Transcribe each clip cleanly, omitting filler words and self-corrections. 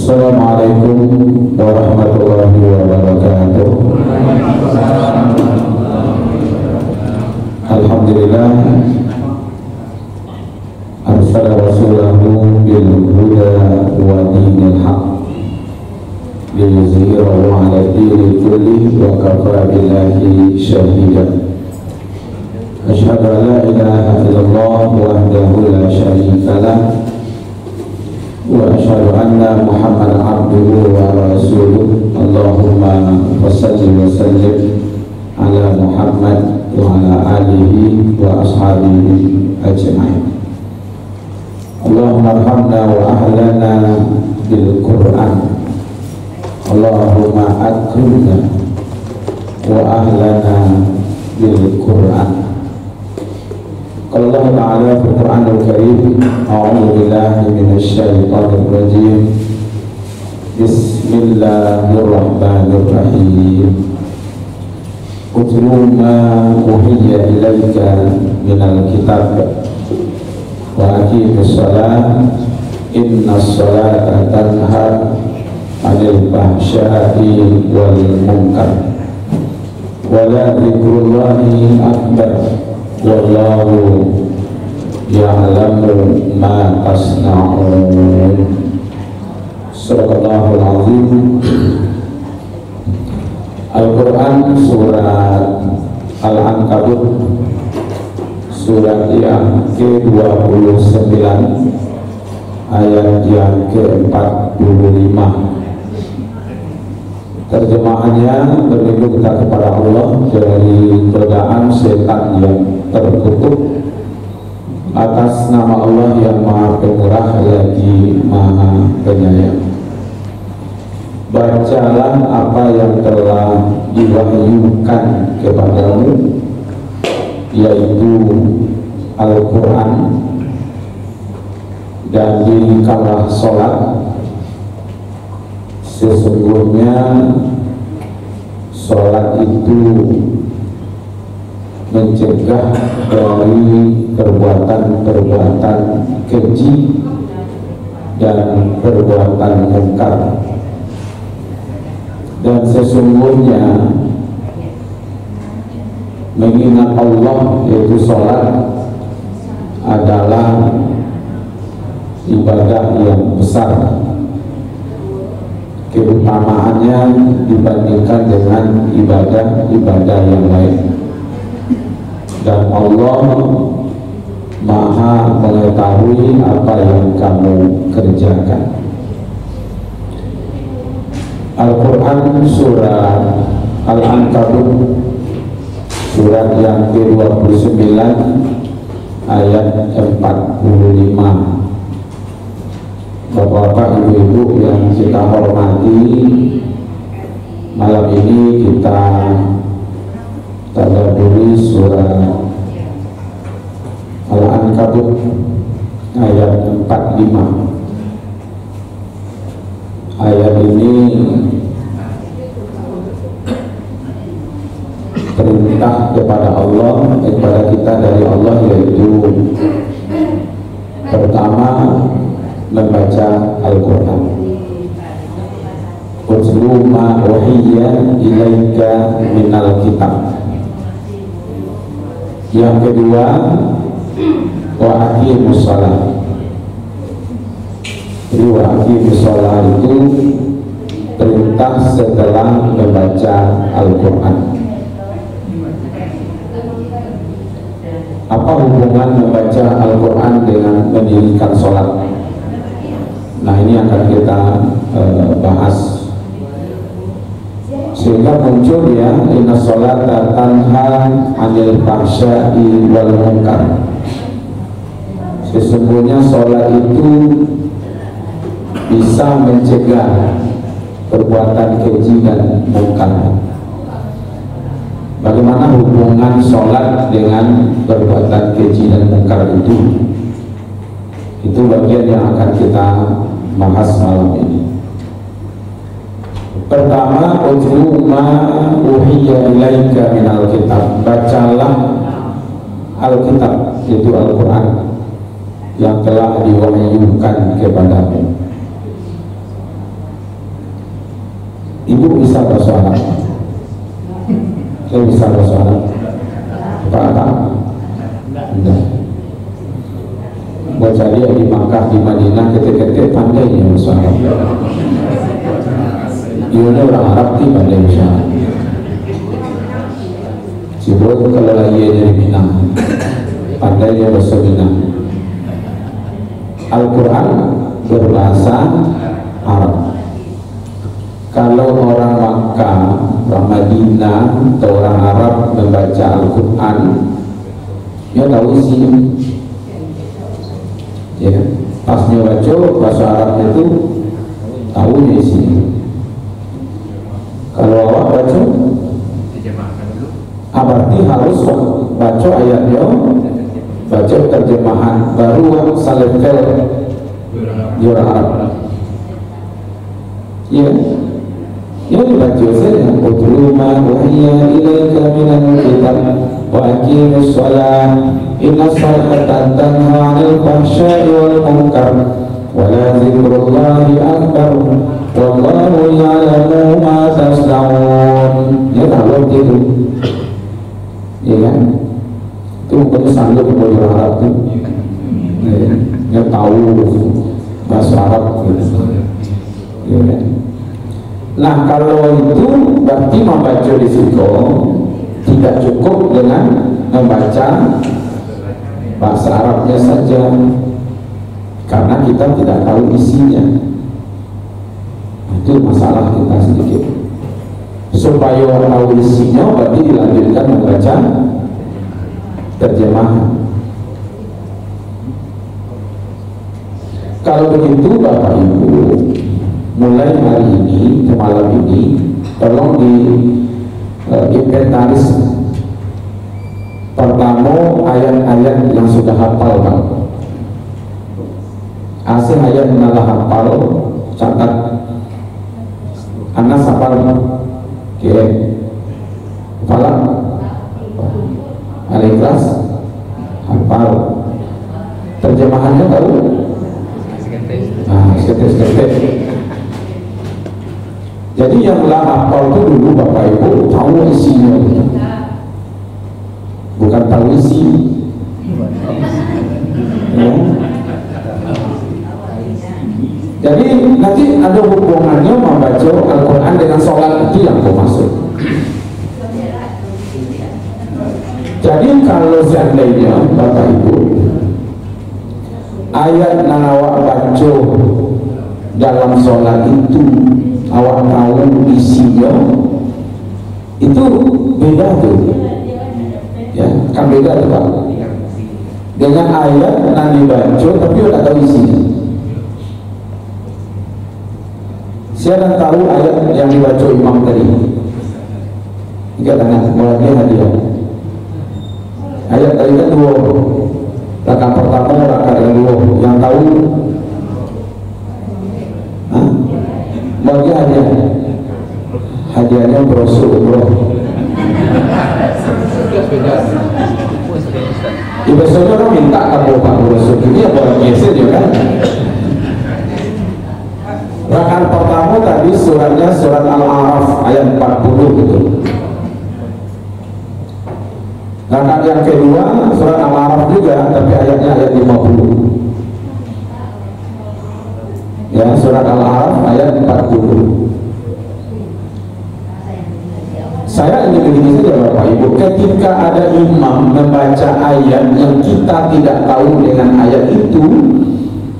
Assalamualaikum warahmatullahi wabarakatuh. Alhamdulillah arsala rasulahu bil huda wa dinil haq liyuzhirahu 'ala dini kulli wa kafa billahi shahida. Asyhadu an la ilaha illallah wahdahu la syarika lah wa asyhadu anna Muhammadan abduhu wa rasuluh. Allahumma shalli wa sallim ala Muhammad wa ala alihi wa ashabihi ajma'in. Allahumma arhamna wa ahlana bil Qur'an. Allahumma akrimna wa ahlana bil Qur'an. Qala Allah Ta'ala fil Qur'anil Karim, a'udzu billahi minasy syaithanir rajim. Bismillahirrahmanirrahim. Utlu ma uhiya ilaika minal kitab wa aqimis shalah innas salata tanha 'anil fahsya'i wal munkar wa la dzikrullahi akbar wallahu ya'lamu ma tasna'un. Sadaqallahul azim. Al-Quran surat Al-Ankabut surat yang ke-29 ayat yang ke-45. Terjemahannya berlindung kita kepada Allah dari godaan setan yang terkutuk atas nama Allah yang Maha Pemurah lagi Maha Penyayang. Bacalah apa yang telah diwahyukan kepadamu, yaitu Al-Quran, dan dirikanlah sholat. Sesungguhnya sholat itu mencegah dari perbuatan-perbuatan keji dan perbuatan mungkar. Dan sesungguhnya mengingat Allah, yaitu sholat, adalah ibadah yang besar, keutamaannya dibandingkan dengan ibadah-ibadah yang lain. Dan Allah Maha mengetahui apa yang kamu kerjakan. Al-Quran surah Al-Ankabut surat yang ke-29 ayat 45. Bapak-bapak, ibu-ibu yang kita hormati, malam ini kita tadabburi surah Al-Ankabut ayat 45. Ayat ini perintah kepada Allah, kepada kita dari Allah, yaitu pertama membaca Al-Quran. Utlu ma uhiya ilaika minal kitab. Yang kedua, wa aqimus shalah. Wa aqimus shalah itu perintah setelah membaca Al-Quran. Apa hubungan membaca Al-Quran dengan mendirikan sholat? Nah, ini akan kita bahas sehingga muncul ya, inna sholata tanha 'anil fahsya'i wal munkar. Sesungguhnya sholat itu bisa mencegah perbuatan keji dan mungkar. Bagaimana hubungan sholat dengan perbuatan keji dan mungkar itu? Itu bagian yang akan kita bahas malam ini. Pertama, utlu ma uhiya ilaika minal kitab. Bacalah Alkitab, yaitu Al-Quran, yang telah diwahyukan kepadamu. Arab? Saya bisa bahasa Arab? Pak? Enggak. Baca dia di Makkah, di Madinah, ketika pandainya bahasa Arab. Ini orang Arab di pandai bahasa Arab. Sebut kalau lagi dari Minang, pandainya bahasa Minang. Al-Quran berbahasa Arab. Kalau orang Makkah, orang Madinah, atau orang Arab membaca Al-Quran, dia tahu isinya. Ya, pas dia baca bahasa Arabnya itu tahu isinya. Kalau awak baca, berarti harus baca ayatnya, baca terjemahan, baru salafkan di orang Arab. Ya, ini dibaca saja. Utlu ma uhiya ilaika minal kitab wa aqimus shalah inna sholata tanha 'anil fahsya'i wal munkar wa la dzikrullahi akbar wallahu ya'lamu ma tasna'un. Ya, kalau gitu, ya kan? Itu bukan sanggup bagi orang Arab itu, ya, tahu bahasa Arab gitu. Ya kan? Nah, kalau itu berarti membaca di situ tidak cukup dengan membaca bahasa Arabnya saja, karena kita tidak tahu isinya. Itu masalah kita sedikit. Supaya tahu isinya berarti dilanjutkan membaca terjemahan. Kalau begitu Bapak Ibu, mulai hari ini ke malam ini tolong di inventaris pertama ayat-ayat yang sudah hafal, Pak. Asal ayat nalah hafal, catat. Anas hafal, oke. Falak, Al-Ikhlas hafal. Terjemahannya tahu? Nah, seketik. Jadi yang lah hafal itu dulu Bapak Ibu tahu isinya, bukan tahu isi. Ya. Jadi nanti ada hubungannya membaca Al-Quran dengan sholat, itu yang termasuk. Jadi kalau seandainya Bapak Ibu ayat yang awak baca dalam sholat itu awak tahu isinya, itu beda tuh, ya kan beda tuh Pak, dengan ayat yang dibaca tapi tidak tahu isinya. Siapa tahu ayat yang dibaca imam tadi? Tiga tangan, mulai hadiah. Ayat tadi kan dua, rakaat pertama, rakaat kedua. Yang tahu? Bagi hadiah, hadiahnya brosur. Di besoknya orang minta kamu Pak brosur, ini ya boleh biasa juga kan? Rakaat pertama tadi suratnya surat Al-A'raf ayat 40 gitu. Rakaat yang kedua surat Al-A'raf juga, tapi ayatnya ayat 50. Ya, surat Al-A'raf ayat 40. Saya ingin begini saja Bapak Ibu, ketika ada imam membaca ayat yang kita tidak tahu dengan ayat itu,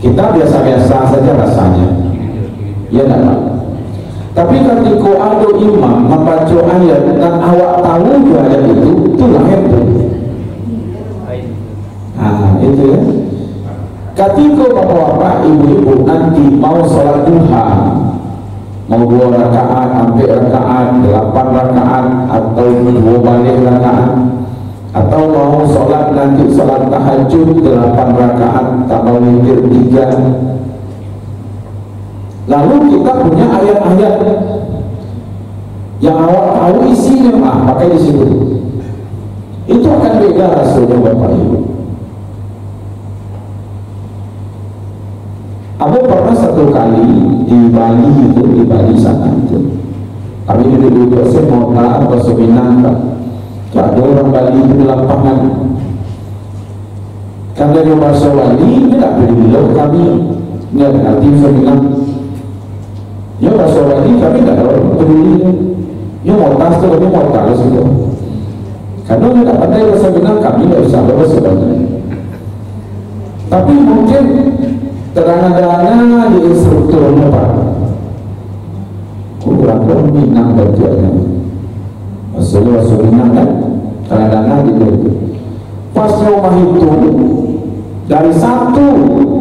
kita biasa-biasa saja rasanya, ya tidak. Tapi ketika ada imam membaca ayat dan awak tahu juga ayat itulah hebat. Nah, itu ya. Ketika bapak-bapak, ibu-ibu nanti mau sholat duha, mau 2 rakaat, sampai rakaat, 8 rakaat, atau 2 balik rakaat, atau mau sholat nanti sholat tahajud 8 rakaat, tambah witir 3. Lalu kita punya ayat-ayat yang awak tahu isinya, pakai di situ. Itu akan beda rasanya Bapak Ibu. Aku pernah satu kali di Bali itu, di Bali sana itu, Kami duduk-duduk semua atau seminar, ada orang Bali di lapangan. Karena dia bahasa Bali, dia tak boleh bilang kami. Dia nanti seminar. Dia bahasa Bali, kami tak tahu peduli. Dia mau tas tu, dia mau talas itu. Karena dia tak pandai bahasa Minang, kami tak bisa bahasa Bali. Tapi mungkin terang-terangnya di instrukturnya Pak, kurang-kurang Minang bagiannya. Maksudnya bahasa Minang kan, terang-terangnya gitu. Pas rumah itu dari 1,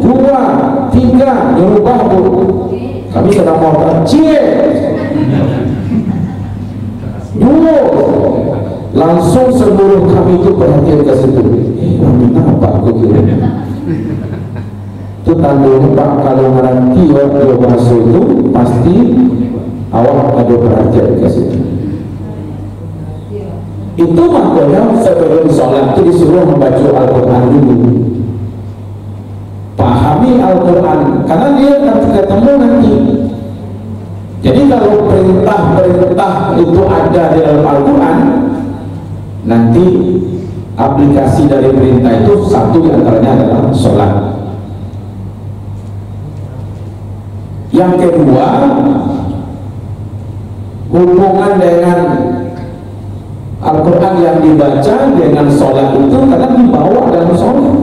2, 3 dirubah bu. Kami sedang mau tercie. Langsung seluruh kami itu perhatian ke situ. Minang apa aku kira? Itu tandanya Pak, kalau nanti waktu bahasa itu pasti awak ada perhatian ke situ. Itu makanya sebelum sholat itu disuruh membaca Al-Quran dulu. Pahami Al-Quran, karena dia nanti ketemu nanti. Jadi kalau perintah-perintah itu ada di dalam Al-Quran, nanti aplikasi dari perintah itu satu di antaranya adalah sholat. Yang kedua, hubungan dengan Al-Quran yang dibaca dengan sholat itu karena dibawa dalam sholat.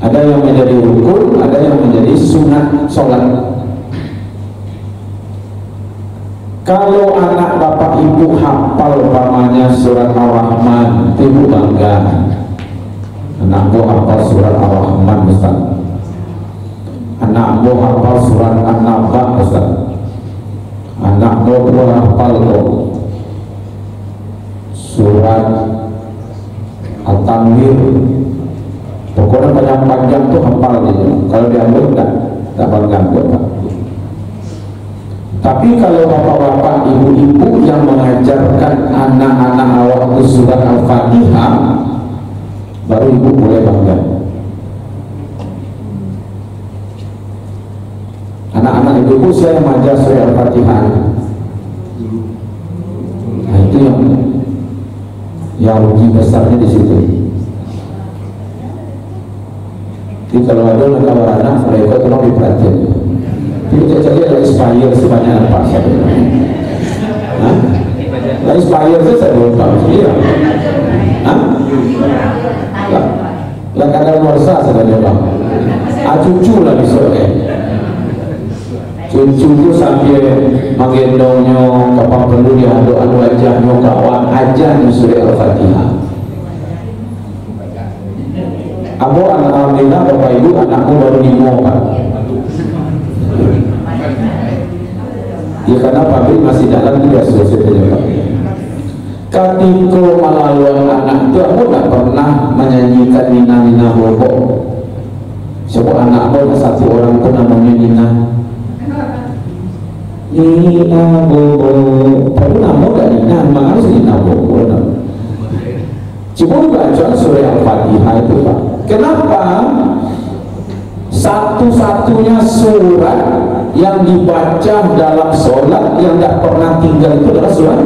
Ada yang menjadi rukun, ada yang menjadi sunat sholat. Kalau anak bapak ibu hafal umpamanya surat Ar-Rahman, ibu bangga. Anakmu hafal surat Ar-Rahman, Ustaz. Anakmu hafal surat An-Naba, Ustaz. Anakmu hafal surat At-Tanwir. Pokoknya panjang-panjang tuh hafal gitu. Kalau diambil tak bangga Pak. Tapi kalau bapak-bapak, ibu-ibu yang mengajarkan anak-anak awak itu surat Al-Fatihah, baru ibu boleh bangga. Anak-anak ibu saya mengajar surat Al-Fatihah. Nah itu yang rugi besarnya di situ. Jadi kalau ada anak-anak mereka itu mau diperhatikan. Kita cari ada expire sebanyak apa saja. Nah, expire itu saya belum tahu. Iya. Lah kadang morsa saja bang. Cucu lagi sore. Cucu itu sampai menggendongnya, kapan perlu diaduk-aduk wajahnya, kawan ajar di surah Al-Fatihah. Abu alhamdulillah bapak ibu anakku baru 5 Pak. Ya karena pabrik masih dalam juga selesai penyebab. Ketika melawan anak itu aku tak pernah menyanyikan Nina Bobo. Sebuah anak aku satu orang pun namanya Nina Bobo. Tapi nama tak Nina, memang harus Nina Bobo. Cuma baca surah Al-Fatihah itu Pak. Kenapa? Satu-satunya surat yang dibaca dalam sholat yang tidak pernah tinggal itu adalah surat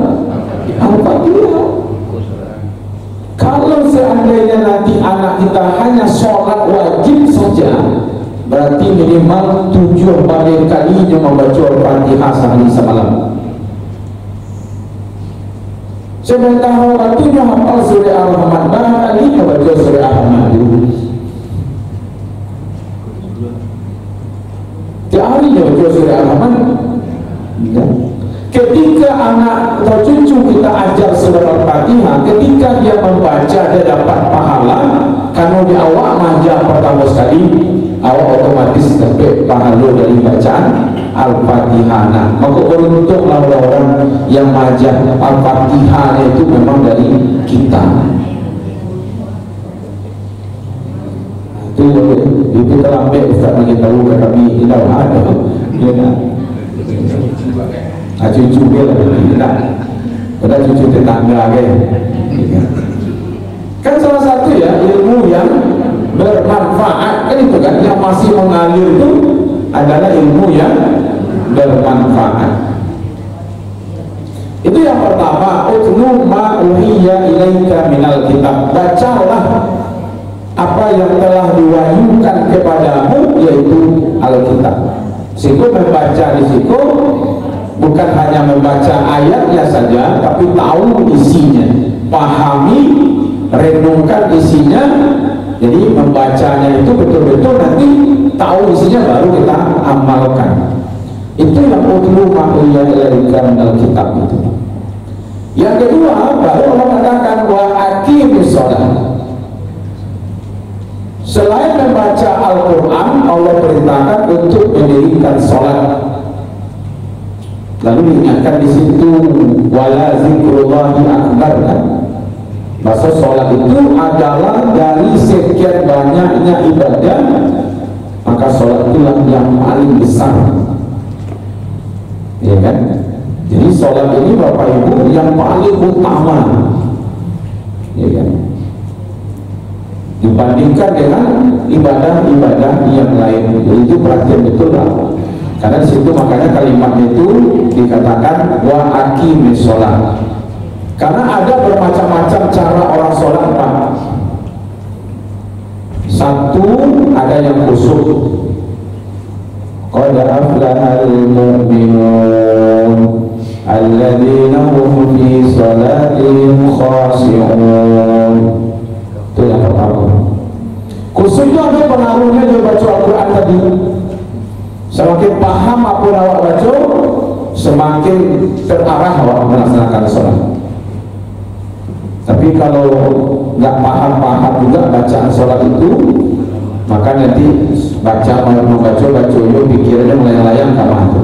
Al-Fatihah. Kalau seandainya nanti anak kita hanya sholat wajib saja, berarti minimal 7 kalinya membaca Al-Fatihah sehari semalam. Sementara waktunya hafal surah Ar-Rahman, barangkali membaca surah Ar-Rahman dulu. Hari dia baca surah Ar-Rahman. Ketika anak atau cucu kita ajar surah Al-Fatihah, ketika dia membaca dia dapat pahala. Kalau di awak majah pertama sekali, awak otomatis dapat pahala dari bacaan Al-Fatihah. Nah, maka beruntunglah orang yang majah Al-Fatihah itu memang dari kita. Itu terlambat Ustaz bagi tahu ke kami tidak ada. Dia nak cucu dia lah tidak. Pada cucu tetangga kan salah satu ya ilmu yang bermanfaat kan itu kan, yang masih mengalir itu adalah ilmu yang bermanfaat. uhiya ilaika minal kitab, bacalah apa yang telah diwahyukan kepadamu, yaitu Alkitab. Situ membaca di situ bukan hanya membaca ayatnya saja, tapi tahu isinya, pahami, renungkan isinya. Jadi membacanya itu betul-betul nanti tahu isinya, baru kita amalkan. Itu yang utlu ma'uya ilaika minal kitab itu. Yang kedua, baru Allah katakan wa aqimis shalah. Selain membaca Al-Quran, Allah perintahkan untuk mendirikan sholat. Lalu diingatkan di situ wala zikrullahi akbar, kan? Masa sholat itu adalah dari sekian banyaknya ibadah, maka sholat itu yang paling besar, ya kan? Jadi sholat ini Bapak Ibu yang paling utama, ya kan? Dibandingkan dengan ibadah-ibadah yang lain. Jadi itu perhatian betul lah. Karena di situ makanya kalimatnya itu dikatakan wa aqimis shalah. Karena ada bermacam-macam cara orang sholat, Pak. Satu, ada yang khusyuk. Qad aflahal mu'minun alladzina hum fi shalatihim khashi'un. Itu yang pertama. Khususnya ada pengaruhnya dia baca Al-Quran tadi. Semakin paham apa yang awak baca, semakin terarah awak melaksanakan sholat. Tapi kalau nggak paham-paham juga bacaan sholat itu, maka nanti membaca itu pikirannya melayang-layang kama itu.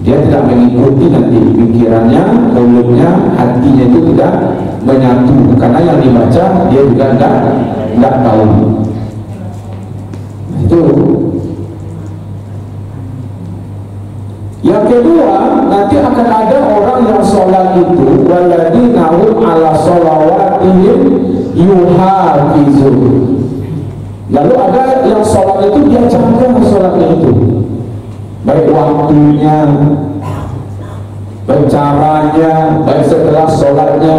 Dia tidak mengikuti nanti pikirannya, mulutnya, hatinya itu tidak menyatu, karena yang dibaca dia juga tidak tahu. Itu. Yang kedua, nanti akan ada orang yang sholat itu waladina hum ala sholawatihim yuhafizun. Lalu ada yang sholat itu dia jaga sholatnya itu, baik waktunya, baik caranya, baik setelah sholatnya.